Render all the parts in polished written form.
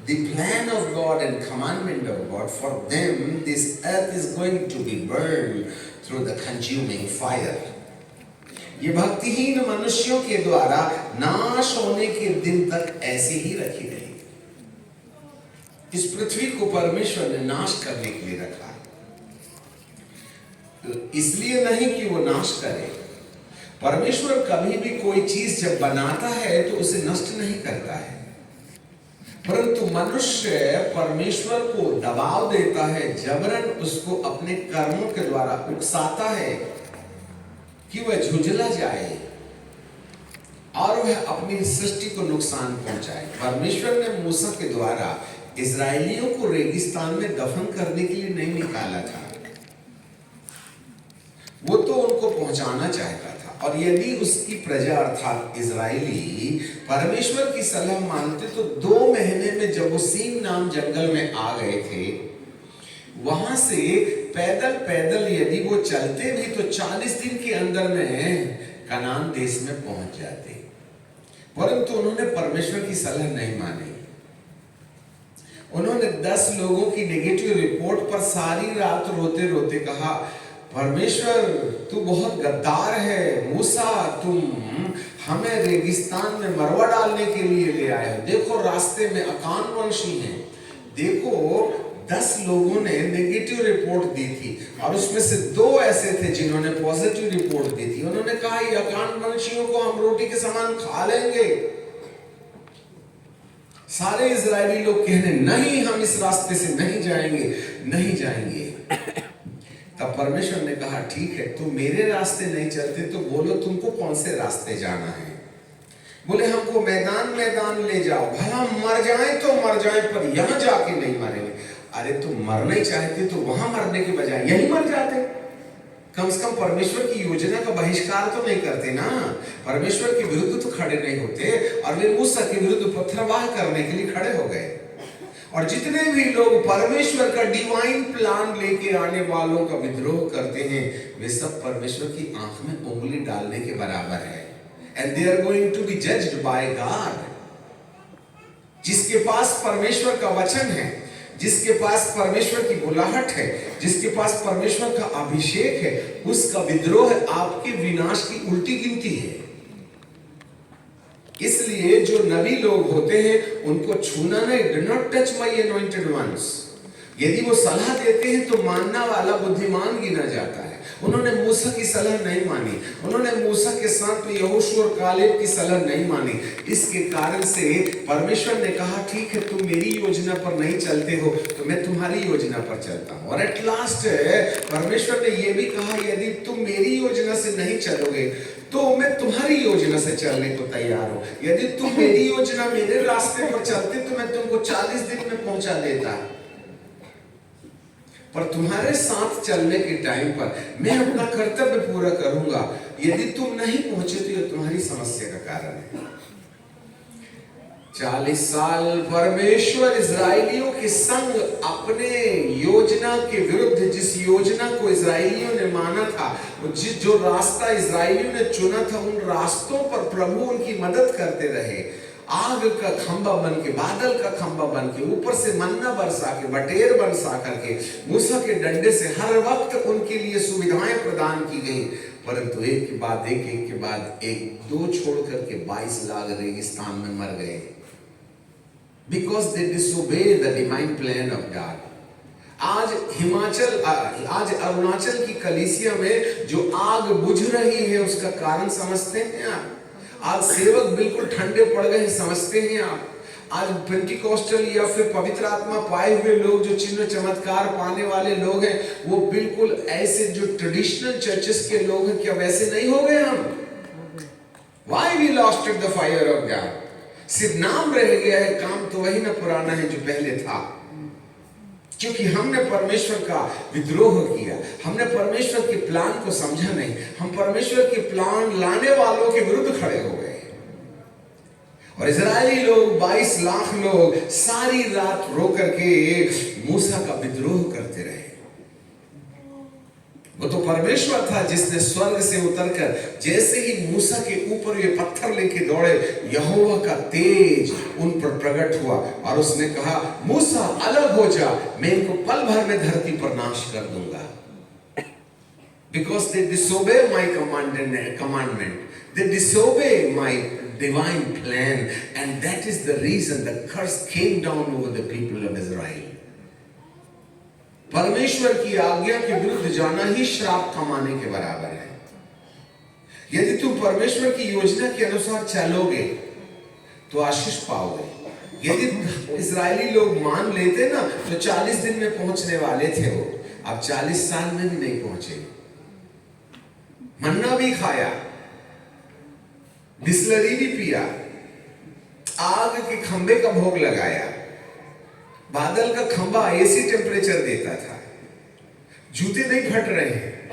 the plan of God and commandment of God, for them this earth is going to be burned through the consuming fire. ये भक्तिहीन मनुष्यों के द्वारा नाश होने के दिन तक ऐसे ही रखी गई। इस पृथ्वी को परमेश्वर ने नाश करने के लिए रखा, तो इसलिए नहीं कि वो नाश करे। परमेश्वर कभी भी कोई चीज जब बनाता है तो उसे नष्ट नहीं करता है, परंतु मनुष्य परमेश्वर को दबाव देता है, जबरन उसको अपने कर्मों के द्वारा उकसाता है कि वह झुंझला जाए और वह अपनी सृष्टि को नुकसान पहुंचाए। परमेश्वर ने मूसा के द्वारा इस्राएलियों को रेगिस्तान में दफन करने के लिए नहीं निकाला था, वो तो उनको पहुंचाना चाहता था। और यदि उसकी प्रजा अर्थात इजराइली परमेश्वर की सलाह मानते तो 2 महीने में जब वो सीन नाम जंगल में आ गए थे, वहां से पैदल पैदल यदि वो चलते भी तो 40 दिन के अंदर में कनान देश में पहुंच जाते, परंतु उन्होंने परमेश्वर की सलाह नहीं मानी। उन्होंने 10 लोगों की नेगेटिव रिपोर्ट पर सारी रात रोते रोते कहा, परमेश्वर तू बहुत गद्दार है, मूसा तुम हमें रेगिस्तान में मरवा डालने के लिए ले आए हो, देखो रास्ते में अकान वंशी हैं। देखो 10 लोगों ने नेगेटिव रिपोर्ट दी थी और उसमें से 2 ऐसे थे जिन्होंने पॉजिटिव रिपोर्ट दी थी। उन्होंने कहा ये अकान वंशियों को हम रोटी के समान खा लेंगे। सारे इजरायली लोग कहने नहीं, हम इस रास्ते से नहीं जाएंगे, नहीं जाएंगे। तब परमेश्वर ने कहा ठीक है, तुम मेरे रास्ते नहीं चलते तो बोलो तुमको कौन से रास्ते जाना है। बोले हमको मैदान मैदान ले जाओ, भला मर जाए तो मर जाए पर यहां जाके नहीं मरेंगे। अरे तुम मरना ही चाहते तो वहां मरने के बजाय यहीं मर जाते, कम से कम परमेश्वर की योजना का बहिष्कार तो नहीं करते ना, परमेश्वर के विरुद्ध तो खड़े नहीं होते। और वे मूसा के विरुद्ध पत्थरवाह करने के लिए खड़े हो गए। और जितने भी लोग परमेश्वर का डिवाइन प्लान लेके आने वालों का विद्रोह करते हैं, वे सब परमेश्वर की आंख में उंगली डालने के बराबर है। And they are going to be judged by God. जिसके पास परमेश्वर का वचन है, जिसके पास परमेश्वर की बुलाहट है, जिसके पास परमेश्वर का अभिषेक है, उसका विद्रोह आपके विनाश की उल्टी गिनती है। इसलिए जो नबी लोग होते हैं उनको छूना नहीं, do not touch my anointed ones. यदि वो सलाह देते हैं तो मानना वाला बुद्धिमान गिना जाता है। उन्होंने मूसा की सलाह नहीं मानी, उन्होंने मूसा के साथ में यहोशू और कालेब की सलाह नहीं मानी। इसके कारण से परमेश्वर ने कहा ठीक है, तुम मेरी योजना पर नहीं चलते हो तो मैं तुम्हारी योजना पर चलता हूं। और एट लास्ट परमेश्वर ने यह भी कहा यदि तुम मेरी योजना से नहीं चलोगे तो मैं तुम्हारी योजना से चलने को तैयार हूं। यदि तुम मेरी योजना मेरे रास्ते पर चलते तो मैं तुमको 40 दिन में पहुंचा देता, पर तुम्हारे साथ चलने के टाइम पर मैं अपना कर्तव्य पूरा करूंगा। यदि तुम नहीं पहुंचे तो यह तुम्हारी समस्या का कारण है। 40 साल परमेश्वर इजराइलियों के संग अपने योजना के विरुद्ध, जिस योजना को इजराइलियों ने माना था, जो रास्ता इजराइलियों ने चुना था, उन रास्तों पर प्रभु उनकी मदद करते रहे। आग का खंबा बन के, बादल का खंबा बन के, ऊपर से मन्ना बरसा के, बटेर बरसा करके, मूसा के डंडे से हर वक्त उनके लिए सुविधाएं प्रदान की गई। परंतु एक के बाद एक 2 छोड़ करके 22 लाख रेगिस्तान में मर गए, because they disobey the divine plan of God। आज अरुणाचल की कलीसिया में जो आग बुझ रही है उसका कारण समझते हैं आप? आज सेवक बिल्कुल ठंडे पड़ गए हैं, समझते हैं आप? आज पेंटिकोस्टल या फिर पवित्र आत्मा पाए हुए लोग, जो चिन्ह चमत्कार पाने वाले लोग हैं, वो बिल्कुल ऐसे जो ट्रेडिशनल चर्चेस के लोग हैं, क्या वैसे नहीं हो गए हम? Why we lost the fire of God? सिर्फ नाम रह गया है, काम तो वही ना पुराना है जो पहले था। क्योंकि हमने परमेश्वर का विद्रोह किया, हमने परमेश्वर के प्लान को समझा नहीं, हम परमेश्वर के प्लान लाने वालों के विरुद्ध खड़े हो गए। और इजरायली लोग 22 लाख लोग सारी रात रो करके मूसा का विद्रोह करते रहे। वो तो परमेश्वर था जिसने स्वर्ग से उतरकर जैसे ही मूसा के ऊपर ये पत्थर लेके दौड़े, यहोवा का तेज उन पर प्रकट हुआ और उसने कहा, मूसा अलग हो जा, मैं इनको पल भर में धरती पर नाश कर दूंगा। Because they disobey my commandment, they disobey my divine plan, and that is the reason the curse came down over the people of Israel. परमेश्वर की आज्ञा के विरुद्ध जाना ही श्राप कमाने के बराबर है। यदि तुम परमेश्वर की योजना के अनुसार चलोगे तो आशीष पाओगे। यदि इजरायली लोग मान लेते ना तो 40 दिन में पहुंचने वाले थे वो, अब 40 साल में भी नहीं पहुंचे। मन्ना भी खाया, बिस्लरी भी पिया, आग के खंबे का भोग लगाया, बादल का खंबा एसी टेम्परेचर देता था, जूते नहीं फट रहे हैं,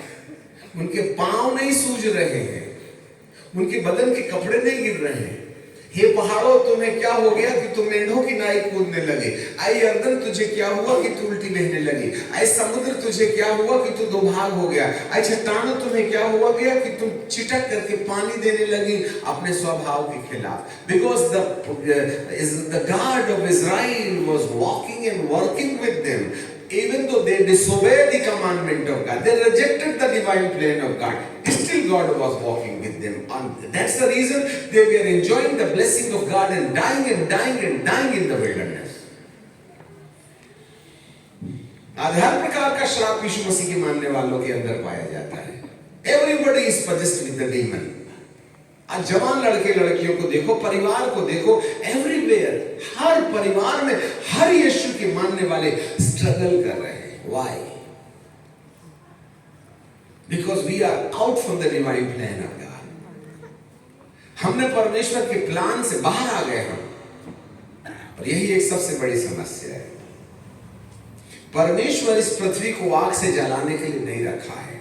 उनके पांव नहीं सूज रहे हैं, उनके बदन के कपड़े नहीं गिर रहे हैं। हे पहाड़ों, तुम्हें क्या हो गया कि तुम मेंढों की नाई कूदने लगे? आई यरदन, तुझे क्या हुआ कि तू उल्टी बहने लगी? आई समुद्र, तुझे क्या हुआ कि तू दो भाग हो गया? आई चट्टानों, तुम्हें क्या हुआ गया कि तुम चिटक करके पानी देने लगी अपने स्वभाव के खिलाफ? Because the God of Israel was walking and working with them. Even though they disobeyed the commandment of God, they rejected the divine plan of God, still God was walking with them. And that's the reason they were enjoying the blessing of God and dying and dying and dying in the wilderness. आज हर प्रकार का श्राप यीशु मसीह के मानने वालों के अंदर पाया जाता है। Everybody is possessed with the demon. आज जवान लड़के लड़कियों को देखो, परिवार को देखो, एवरीवेयर, हर परिवार में हर यीशु के मानने वाले स्ट्रगल कर रहे हैं। Why? Because we are out from the divine plan of God. हमने परमेश्वर के प्लान से बाहर आ गए हम, और यही एक सबसे बड़ी समस्या है। परमेश्वर इस पृथ्वी को आग से जलाने के लिए नहीं रखा है,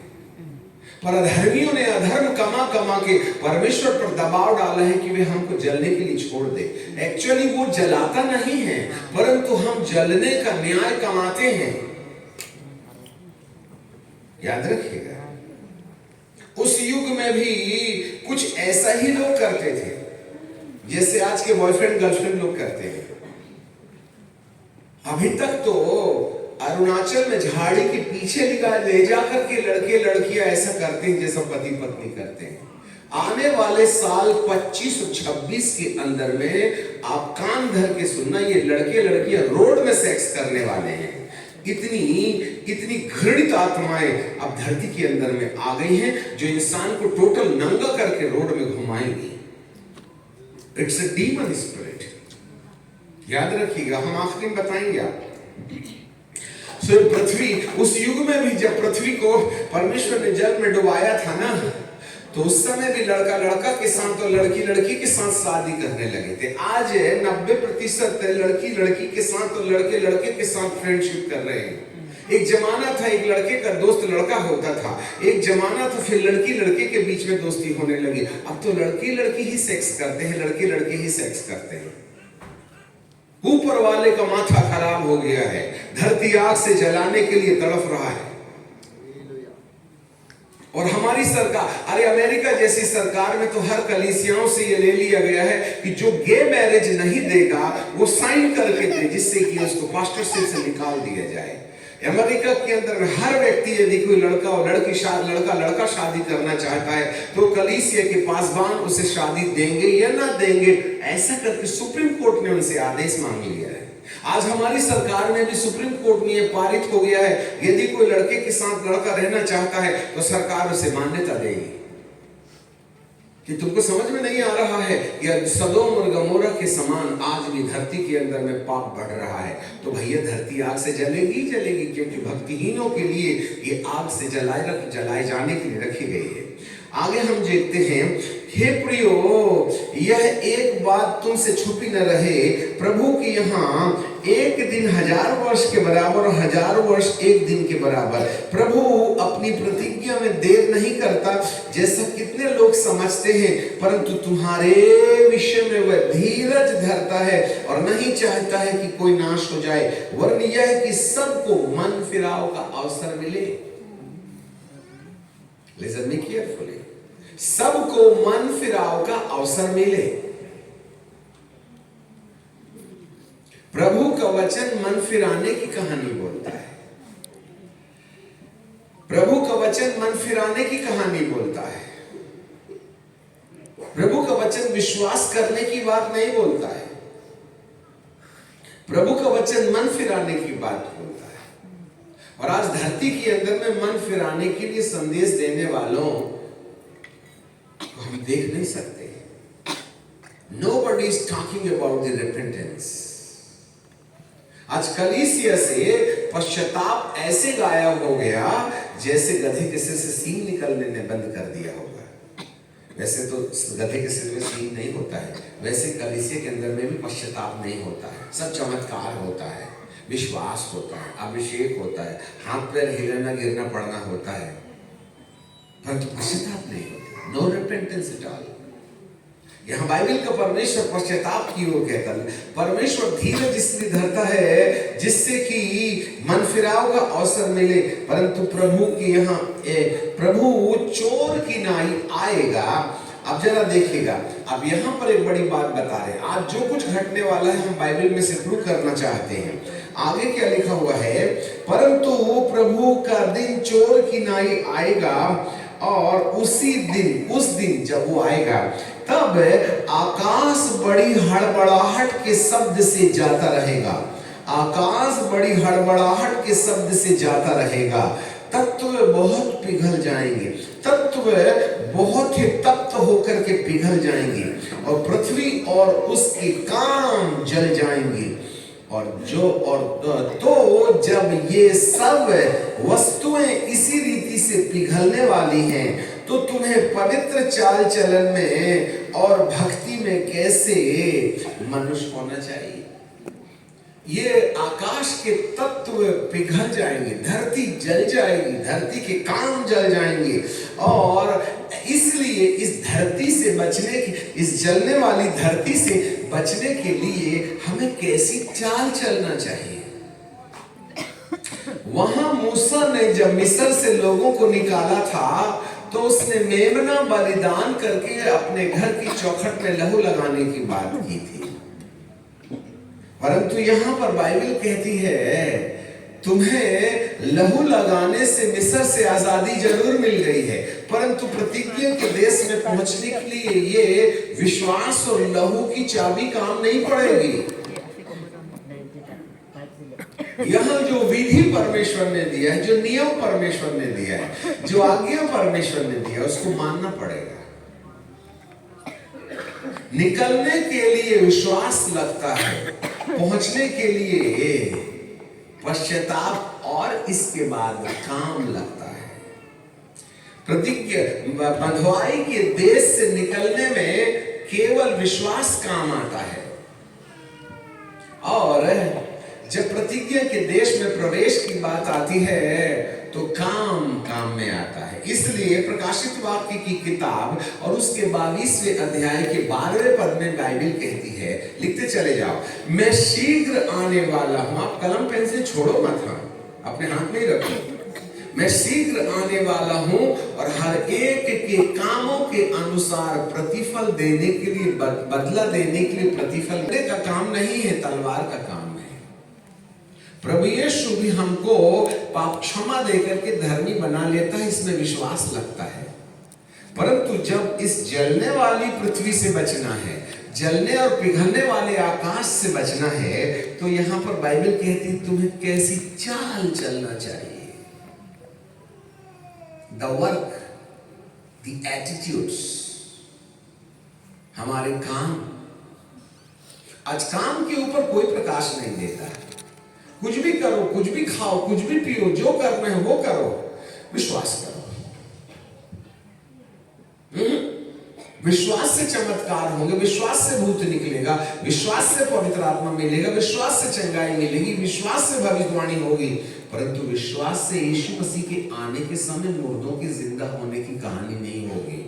पर अधर्मियों ने अधर्म कमा कमा के परमेश्वर पर दबाव डाला है कि वे हमको जलने के लिए छोड़ दे। एक्चुअली वो जलाता नहीं है, परंतु हम जलने का न्याय कमाते हैं। याद रखिएगा, उस युग में भी कुछ ऐसा ही लोग करते थे जैसे आज के बॉयफ्रेंड गर्लफ्रेंड लोग करते हैं। अभी तक तो अरुणाचल में झाड़ी के पीछे ले जाकर के लड़के लड़कियां ऐसा करते हैं जैसा पति पत्नी करते हैं। आने वाले साल 25 और 26 के अंदर में आप कान धर के सुनना, ये लड़के लड़कियां रोड में सेक्स करने वाले हैं। इतनी घृणित आत्माएं अब धरती के अंदर में आ गई हैं जो इंसान को टोटल नंगा करके रोड में घुमाएंगी। It's a demon spirit. याद रखिएगा, हम आखिरी में बताएंगे आप। पृथ्वी, उस युग में भी जब पृथ्वी को परमेश्वर ने जल में डुबाया था ना, तो उस समय भी लड़का लड़का के साथ और लड़की लड़की के साथ शादी करने लगे थे। आज 90% लड़की लड़की के साथ और लड़के लड़के के साथ फ्रेंडशिप कर रहे हैं। एक जमाना था एक लड़के का दोस्त लड़का होता था, एक जमाना था फिर लड़की लड़के के बीच में दोस्ती होने लगी। अब तो लड़की लड़की ही सेक्स करते हैं, लड़के लड़के ही सेक्स करते हैं। ऊपर वाले का माथा खराब हो गया है, धरती आग से जलाने के लिए तड़प रहा है। और हमारी सरकार, अरे अमेरिका जैसी सरकार में तो हर कलीसियाओं से ये ले लिया गया है कि जो गे मैरिज नहीं देगा वो साइन करके दे, जिससे कि उसको पास्टरशिप से निकाल दिया जाए। अमेरिका के अंदर में हर व्यक्ति यदि कोई लड़का और लड़का शादी करना चाहता है तो कलीसिया के पासवान उसे शादी देंगे या ना देंगे, ऐसा करके सुप्रीम कोर्ट ने उनसे आदेश मांग लिया है। आज हमारी सरकार में भी सुप्रीम कोर्ट में यह पारित हो गया है, यदि कोई लड़के के साथ लड़का रहना चाहता है तो सरकार उसे मान्यता देगी। कि तुमको समझ में नहीं आ रहा है कि सदोम और गमोरा के समान आज भी धरती के अंदर में पाप बढ़ रहा है, तो भैया धरती आग से जलेगी जलेगी, क्योंकि भक्तिहीनों के लिए ये आग से जलाए जाने के लिए रखी गई है। आगे हम देखते हैं, हे प्रियो, यह एक बात तुमसे छुपी न रहे, प्रभु के यहाँ एक दिन 1000 वर्ष के बराबर और 1000 वर्ष एक दिन के बराबर। प्रभु अपनी प्रतिज्ञा में देर नहीं करता जैसा कितने लोग समझते हैं, परंतु तुम्हारे विषय में वह धीरज धरता है और नहीं चाहता है कि कोई नाश हो जाए, वरन यह है कि सबको मन फिराव का अवसर मिले। लिसन मी केयरफुली, सबको मन फिराव का अवसर मिले। प्रभु का वचन मन फिराने की कहानी बोलता है। प्रभु का वचन मन फिराने की कहानी बोलता है। प्रभु का वचन विश्वास करने की बात नहीं बोलता है। प्रभु का वचन मन फिराने की बात बोलता है। और आज धरती के अंदर में मन फिराने के लिए संदेश देने वालों को हम देख नहीं सकते। Nobody is talking about the repentance। आज कलीसिया से पश्चाताप ऐसे गायब हो गया जैसे गधे के सिर से सींग निकलने ने बंद कर दिया होगा। वैसे तो गधे के सिर में सींग नहीं होता है, वैसे कलीसिया के अंदर में भी पश्चाताप नहीं होता है। सब चमत्कार होता है, विश्वास होता है, अभिषेक होता है, हाथ पैर हिलना गिरना पड़ना होता है, परंतु पश्चाताप नहीं होता। No repentance at all. यहाँ बाइबल का परमेश्वर पश्चाताप की ओर कहता है। परमेश्वर धीरज इसलिए धरता है जिससे कि मन फिराव का अवसर मिले, परंतु प्रभु के यहाँ प्रभु चोर की नाई आएगा। अब जरा देखिएगा, अब यहाँ पर एक बड़ी बात बता रहे हैं। आज जो कुछ घटने वाला है हम बाइबल में से प्रूव करना चाहते हैं। आगे क्या लिखा हुआ है, परंतु प्रभु का दिन चोर की नाई आएगा और उसी दिन, उस दिन जब वो आएगा तब आकाश बड़ी हड़बड़ाहट के शब्द से जाता रहेगा। आकाश बड़ी हड़बड़ाहट के शब्द से जाता रहेगा। तत्व बहुत पिघल जाएंगे, तत्व बहुत ही तप्त होकर के पिघल जाएंगे और पृथ्वी और उसके काम जल जाएंगे। तो जब ये सब वस्तुएं इसी रीति से पिघलने वाली हैं तो तुम्हें पवित्र चाल चलन में और भक्ति में कैसे मनुष्य होना चाहिए। ये आकाश के तत्व पिघल जाएंगे, धरती जल जाएगी, धरती के काम जल जाएंगे और इसलिए इस धरती से बचने की, इस जलने वाली धरती से बचने के लिए हमें कैसी चाल चलना चाहिए। वहां मूसा ने जब मिस्र से लोगों को निकाला था तो उसने मेमना बलिदान करके अपने घर की चौखट में लहू लगाने की बात की थी। परंतु यहां पर बाइबल कहती है तुम्हें लहू लगाने से मिस्र से आजादी जरूर मिल गई है, परंतु प्रतिज्ञा के देश में पहुंचने के लिए ये विश्वास और लहू की चाबी काम नहीं पड़ेगी। यहाँ जो विधि परमेश्वर ने दिया है, जो नियम परमेश्वर ने दिया है, जो आज्ञा परमेश्वर ने दिया है, उसको मानना पड़ेगा। निकलने के लिए विश्वास लगता है, पहुंचने के लिए पश्चाताप और इसके बाद काम लगता है। प्रतिज्ञा बंधुआई के देश से निकलने में केवल विश्वास काम आता है और जब प्रतिज्ञा के देश में प्रवेश की बात आती है तो काम में आता है। इसलिए प्रकाशित वाक्य की किताब और उसके 22वें अध्याय के 12वें पद में बाइबल कहती है, लिखते चले जाओ, मैं शीघ्र आने वाला हूं। आप कलम पेन से छोड़ो मत, अपने हाथ में ही रखो। मैं शीघ्र आने वाला हूं और हर एक के कामों के अनुसार प्रतिफल देने के लिए, बदला देने के लिए प्रतिफल का काम नहीं है, तलवार का काम है। प्रभु यीशु भी हमको पाप क्षमा देकर के धर्मी बना लेता है, इसमें विश्वास लगता है। परंतु जब इस जलने वाली पृथ्वी से बचना है, जलने और पिघलने वाले आकाश से बचना है, तो यहां पर बाइबल कहती है तुम्हें कैसी चाल चलना चाहिए। द वर्क, द एटीट्यूड्स, हमारे काम। आज काम के ऊपर कोई प्रकाश नहीं देता है। कुछ भी करो, कुछ भी खाओ, कुछ भी पियो, जो करना है वो करो, विश्वास करो। विश्वास से चमत्कार होंगे, विश्वास से भूत निकलेगा, विश्वास से पवित्र आत्मा मिलेगा, विश्वास से चंगाई मिलेगी, विश्वास से भविष्यवाणी होगी, परंतु विश्वास से यीशु मसीह के आने के समय मुर्दों के जिंदा होने की कहानी नहीं होगी।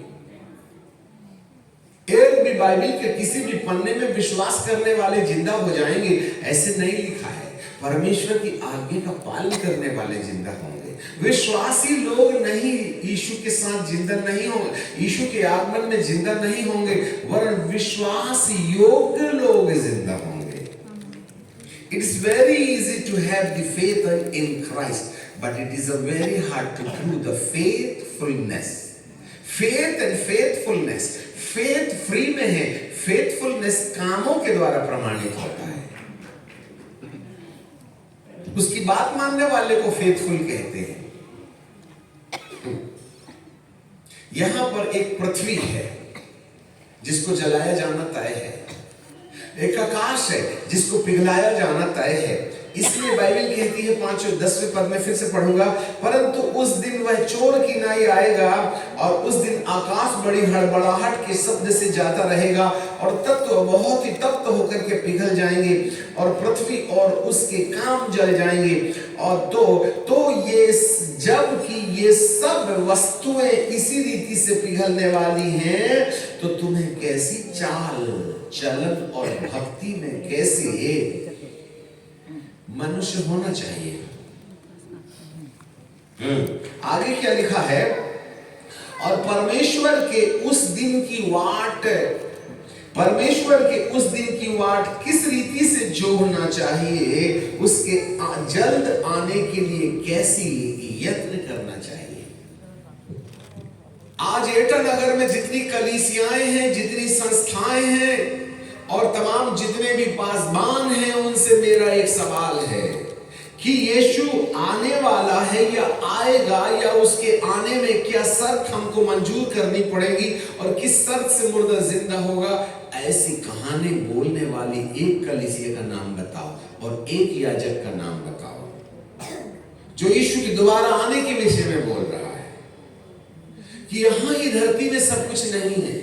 It will be भी बाइबल के किसी भी पन्ने में विश्वास करने वाले जिंदा हो जाएंगे, ऐसे नहीं लिखा है। परमेश्वर की आज्ञा का पालन करने वाले जिंदा होंगे। विश्वासी लोग नहीं यीशु के साथ जिंदा नहीं होंगे, यीशु के आगमन में जिंदा नहीं होंगे, वरन विश्वास योग्य लोग जिंदा होंगे। It's very easy to have the faith in Christ, but it is a very hard to prove the faithfulness. Faith and faithfulness, faith free में है, faithfulness कामों के द्वारा प्रमाणित होता है। उसकी बात मानने वाले को फेथफुल कहते हैं। यहां पर एक पृथ्वी है जिसको जलाया जाना तय है, एक आकाश है जिसको पिघलाया जाना तय है। इसलिए बाइबल कहती है 5 और 10वें पद में फिर से पढ़ूंगा, परंतु उस दिन वह चोर की नाई आएगा और उस दिन आकाश बड़ी हड़बड़ाहट के शब्द से जाता रहेगा और तत्व बहुत ही तप्त होकर के पिघल जाएंगे और पृथ्वी और उसके काम जल जाएंगे। और तो ये जबकि ये सब वस्तुएं इसी रीति से पिघलने वाली हैं, तो तुम्हें कैसी चाल चलन और भक्ति में कैसे मनुष्य होना चाहिए। आगे क्या लिखा है, और परमेश्वर के उस दिन की वाट किस रीति से जोहना चाहिए, उसके जल्द आने के लिए कैसी यत्न करना चाहिए। आज एटा नगर में जितनी कलीसियाएं हैं, जितनी संस्थाएं हैं और तमाम जितने भी पासबान हैं, उनसे मेरा एक सवाल है कि यीशु आने वाला है या आएगा, या उसके आने में क्या शर्त हमको मंजूर करनी पड़ेगी और किस शर्त से मुर्दा जिंदा होगा। ऐसी कहानी बोलने वाली एक कलीसिया का नाम बताओ और एक याजक का नाम बताओ जो यीशु के दोबारा आने के विषय में बोल रहा है कि यहां की धरती में सब कुछ नहीं है।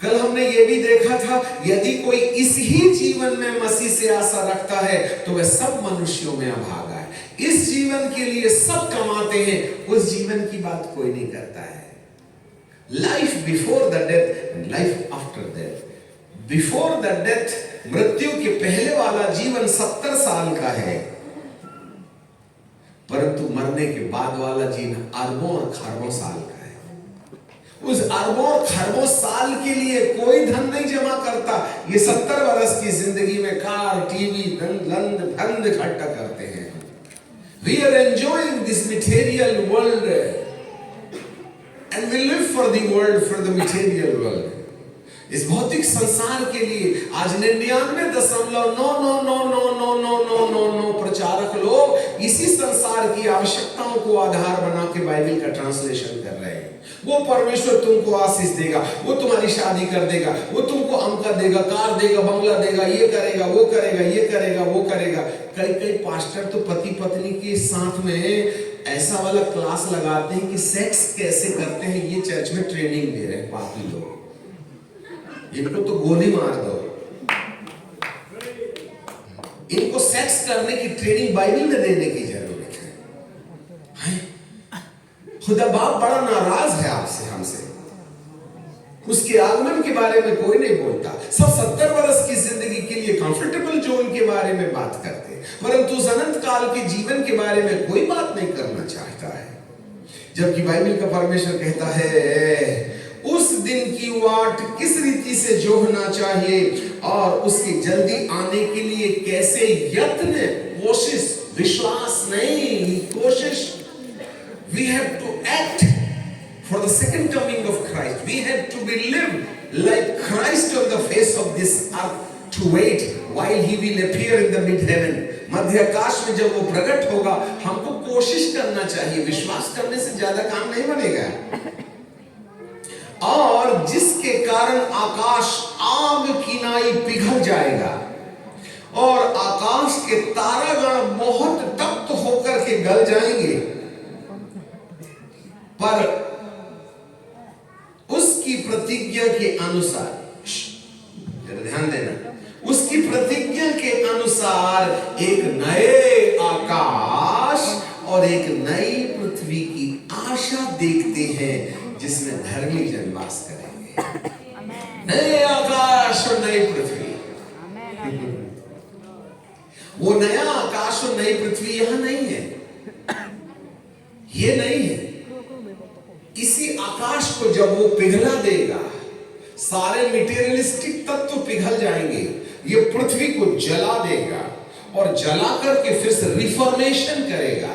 कल हमने ये भी देखा था, यदि कोई इस ही जीवन में मसीह से आशा रखता है तो वह सब मनुष्यों में अभागा है। इस जीवन के लिए सब कमाते हैं, उस जीवन की बात कोई नहीं करता है। Life before the death and life after death. Before the death, मृत्यु के पहले वाला जीवन 70 साल का है, परंतु मरने के बाद वाला जीवन अरबों और खरबों साल का है। उस अरबों और खरबों साल के लिए कोई धन नहीं जमा करता। ये 70 वर्ष की जिंदगी में कार, टीवी, धन इकट्ठा करते हैं। We are enjoying this material world and we live for the world, for the material world. इस भौतिक संसार के लिए आज 99.9999999 प्रचारक लोग इसी संसार की आवश्यकताओं को आधार बना के बाइबल का ट्रांसलेशन कर रहे हैं। वो परमेश्वर तुमको आशीष देगा, वो तुम्हारी शादी कर देगा, वो तुमको अमका देगा, कार देगा, बंगला देगा, ये करेगा, वो करेगा, ये करेगा, वो करेगा। कई पास्टर तो पति पत्नी के साथ में ऐसा वाला क्लास लगाते हैं कि सेक्स कैसे करते हैं ये चर्च में ट्रेनिंग दे रहे हैं पापी लोग। इनको तो गोली मार दो। इनको सेक्स करने की ट्रेनिंग बाइबल में देने की जरूरत है। खुदा बाप बड़ा नाराज है आपसे, हमसे। उसके आगमन के बारे में कोई नहीं बोलता। सब 70 वर्ष की जिंदगी के लिए कंफर्टेबल जोन के बारे में बात करते हैं, परंतु अनंत काल के जीवन के बारे में कोई बात नहीं करना चाहता है। जबकि बाइबल का परमेश्वर कहता है उस दिन की वाट किस रीति से जोहना चाहिए और उसके जल्दी आने के लिए कैसे यत्न, कोशिश, विश्वास नहीं, कोशिश। We have to act for the second coming of Christ. We have to be live like Christ on the face of this earth to wait while he will appear in the mid heaven. मध्य आकाश में जब वो प्रकट होगा, हमको कोशिश करना चाहिए। विश्वास करने से ज्यादा काम नहीं बनेगा। और जिसके कारण आकाश आग की नाई पिघल जाएगा और आकाश के तारागण बहुत तप्त होकर के गल जाएंगे, पर उसकी प्रतिज्ञा के अनुसार, ध्यान देना, उसकी प्रतिज्ञा के अनुसार एक नए आकाश और एक नई पृथ्वी की आशा देखते हैं जिसमें धर्मी जन वास करेंगे। वो नया आकाश और नई पृथ्वी यहां नहीं है, ये नहीं है। इसी आकाश को जब वो पिघला देगा, सारे मटेरियलिस्टिक तत्व पिघल जाएंगे, ये पृथ्वी को जला देगा और जला करके फिर से रिफॉर्मेशन करेगा।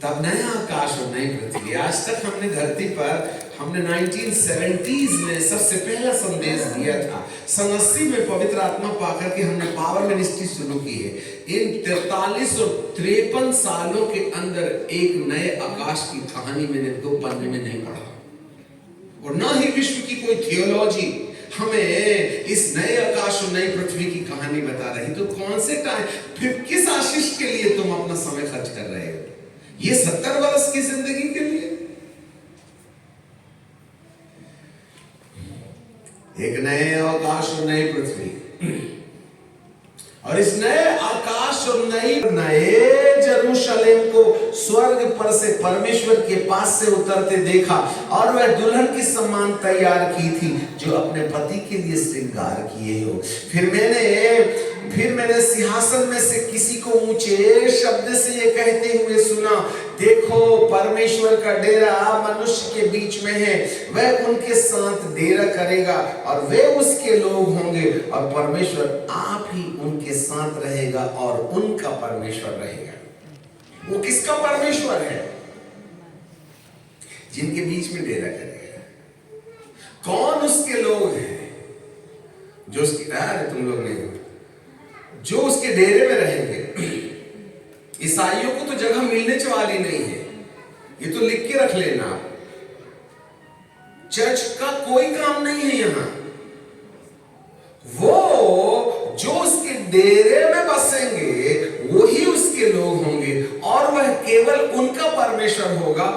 तब नया आकाश और नई पृथ्वी। आज तक हमने धरती पर हमने 1970s में सबसे पहला संदेश दिया था। 1980 में पवित्र आत्मा पाकर के हमने पावर मिनिस्ट्री शुरू की है। इन 43 और 53 सालों के अंदर एक नए आकाश की कहानी मैंने 2 पन्ने में नहीं पढ़ा, और ना ही विश्व की कोई थियोलॉजी हमें इस नए आकाश और नई पृथ्वी की कहानी बता रही। तो कौन से टाइम, फिर किस आशीष के लिए तुम अपना समय खर्च कर रहे हो? ये 70 वर्ष की जिंदगी के लिए? एक नए आकाश और नई पृथ्वी, और इस नए आकाश और नए यरूशलेम को स्वर्ग पर से परमेश्वर के पास से उतरते देखा, और वह दुल्हन की समान तैयार की थी जो अपने पति के लिए श्रृंगार किए हो। फिर मैंने सिंहासन में से किसी को ऊंचे शब्द से ये कहते हुए सुना, देखो परमेश्वर का डेरा मनुष्य के बीच में है, वह उनके साथ डेरा करेगा और वे उसके लोग होंगे, और परमेश्वर आप ही उनके साथ रहेगा और उनका परमेश्वर रहेगा। वो किसका परमेश्वर है? जिनके बीच में डेरा करेगा। कौन उसके लोग हैं? जो उसके, अरे तुम लोग नहीं हो, जो उसके डेरे में रहेंगे। ईसाइयों को तो जगह मिलने वाली नहीं है, ये तो लिख के रख लेना। चर्च का कोई काम नहीं है यहां। वो जो उसके डेरे में बसेंगे वही उसके लोग होंगे, और वह केवल उनका परमेश्वर होगा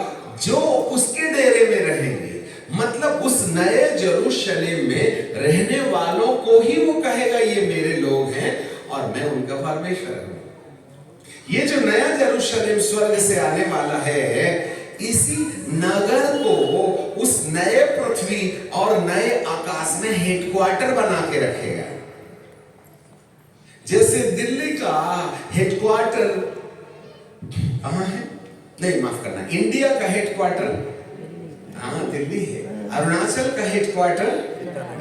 जो उसके डेरे में रहेंगे। मतलब उस नए यरूशलेम में रहने वालों को ही वो कहेगा ये मेरे लोग हैं और मैं उनका परमेश्वर हूं। ये जो नया यरूशलेम स्वर्ग से आने वाला है, इसी नगर को उस नए पृथ्वी और नए आकाश में हेडक्वार्टर बना के रखेगा। जैसे दिल्ली का हेडक्वार्टर कहां है? नहीं, माफ करना, इंडिया का हेडक्वार्टर दिल्ली है। अरुणाचल का हेडक्वार्टर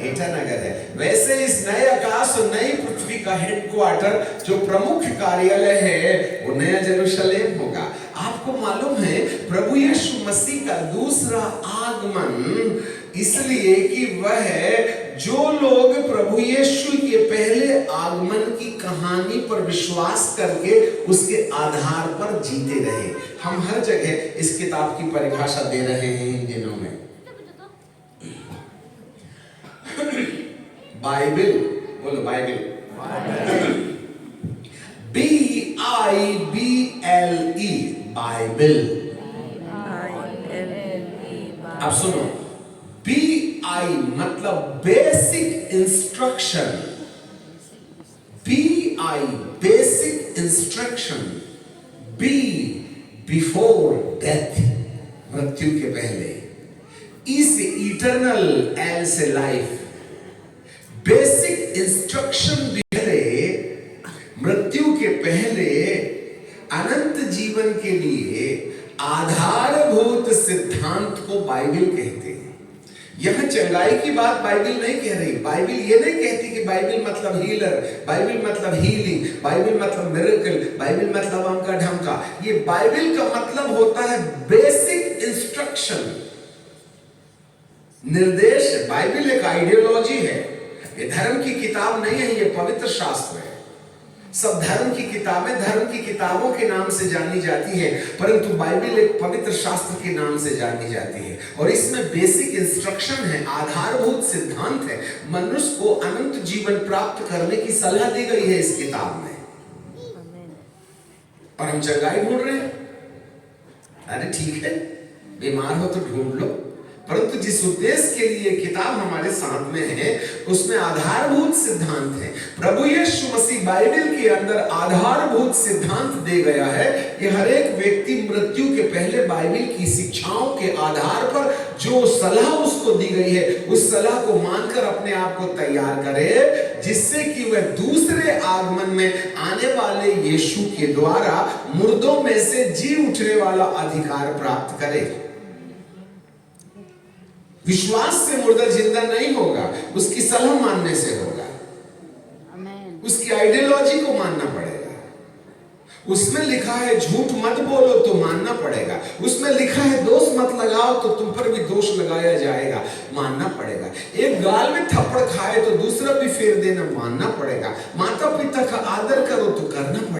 ईटानगर है। वैसे इस नए आकाश और नई पृथ्वी का हेडक्वार्टर जो प्रमुख कार्यालय है वो नया यरूशलेम होगा। आपको मालूम है प्रभु यीशु मसीह का दूसरा आगमन इसलिए कि वह जो लोग प्रभु यीशु के पहले आगमन की कहानी पर विश्वास करके उसके आधार पर जीते रहे। हम हर जगह इस किताब की परिभाषा दे रहे हैं इन दिनों में। बाइबल, बोलो बाइबल। BIBLE, Bible. अब सुनो, BI मतलब basic instruction. BI basic instruction. B before death, मृत्यु के पहले। E से इटर्नल, L से लाइफ। बेसिक इंस्ट्रक्शन पहले, मृत्यु के पहले अनंत जीवन के लिए आधारभूत सिद्धांत को बाइबल कहते हैं। यह चंगाई की बात बाइबल नहीं कह रही। बाइबल ये नहीं कहती कि बाइबल मतलब हीलर, बाइबल मतलब हीलिंग, बाइबल मतलब मिरेकल, बाइबल मतलब अमका ढमका। ये बाइबल का मतलब होता है बेसिक इंस्ट्रक्शन, निर्देश। बाइबल एक आइडियोलॉजी है, ये धर्म की किताब नहीं है, ये पवित्र शास्त्र है। सब धर्म की किताबें धर्म की किताबों के नाम से जानी जाती है, परंतु बाइबल एक पवित्र शास्त्र के नाम से जानी जाती है। और इसमें बेसिक इंस्ट्रक्शन है, आधारभूत सिद्धांत है। मनुष्य को अनंत जीवन प्राप्त करने की सलाह दी गई है इस किताब में। और हम चंगाई ढूंढ रहे हैं। अरे ठीक है, बीमार हो तो ढूंढ लो, परंतु जिस उद्देश्य के लिए किताब हमारे साथ में है उसमें आधारभूत सिद्धांत है। प्रभु यीशु मसीह बाइबल के अंदर आधारभूत सिद्धांत दे गया है कि हर एक व्यक्ति मृत्यु के पहले बाइबल की शिक्षाओं के आधार पर जो सलाह उसको दी गई है उस सलाह को मानकर अपने आप को तैयार करे, जिससे कि वह दूसरे आगमन में आने वाले यीशु के द्वारा मुर्दों में से जी उठने वाला अधिकार प्राप्त करे। विश्वास से मुर्दा जिंदा नहीं होगा, उसकी सलाह मानने से होगा। उसकी आइडियोलॉजी को मानना पड़ेगा। उसमें लिखा है झूठ मत बोलो तो मानना पड़ेगा। उसमें लिखा है दोष मत लगाओ तो तुम पर भी दोष लगाया जाएगा, मानना पड़ेगा। एक गाल में थप्पड़ खाए तो दूसरा भी फेर देना, मानना पड़ेगा। माता पिता का आदर करो